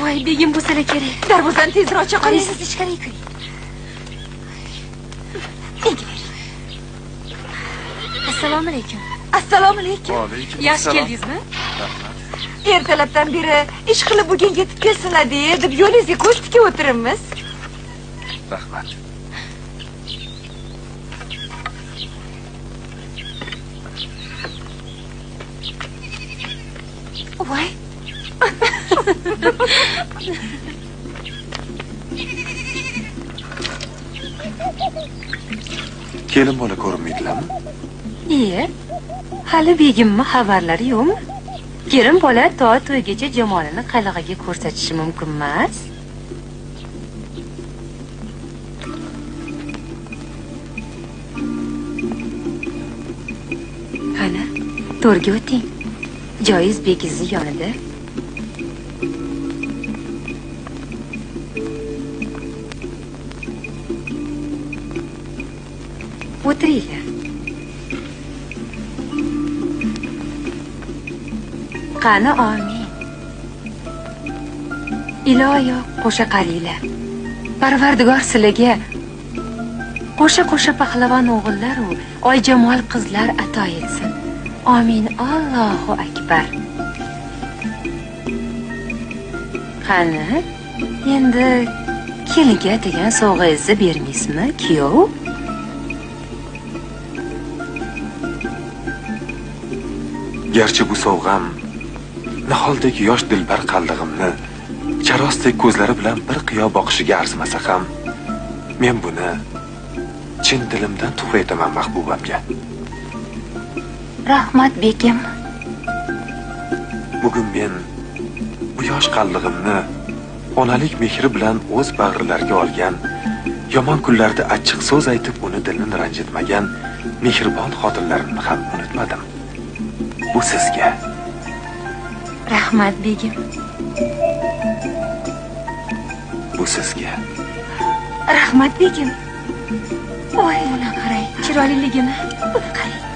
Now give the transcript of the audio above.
voy begim bo'lsalar kerak. Darvozani tezroq ocha qoling. Siz ichkariga kiring. Assalomu alaykum. Assalomu alaykum. Yaxshi keldingizmi? Ertalabdan beri ish qilib bugun yetib kelsinlar deb yo'lingizga ko'z tikib o'tiribmiz. Rahmat. Voy. Kelin bola ko'rinmaydilarmi? Iye. Hali begimmi xabarlari yo'qmi? Kelin bola to'ygacha jamolini qalig'iga ko'rsatishi mumkin emas. Qani, to'rga o'ting. Joiz begizni yonida. O'tiringlar. Qani omin. Iloyo qo'sha qalinglar. Parvardigor sizlarga qo'sha pahlavon o'g'illar va oyjamol qizlar ato etsin. Amin. Allohu akbar. Qani, endi kelinga degan sovg'angizni bermaysizmi, kuyov? Garchi bu sovg'am niholdek yosh dilbar qaldig'imni charosdek ko'zlari bilan bir qiyo boqishiga arzimasa ham, men buni chin dilimdan tuhfa etaman mahbubamga. Rahmat begim. Bugun men bu yosh qaldig'imni onalik mehri bilan o'z bag'rilariga olgan, yomon kunlarda achchiq so'z aytib uni dilini ranjitmagan mehribon xotinlarimni ham unutmadim. Bu sizga. Rahmat begim. Bu sizga. Rahmat begim. Voy, buni qarang, chiroyliligini. Buni qarang.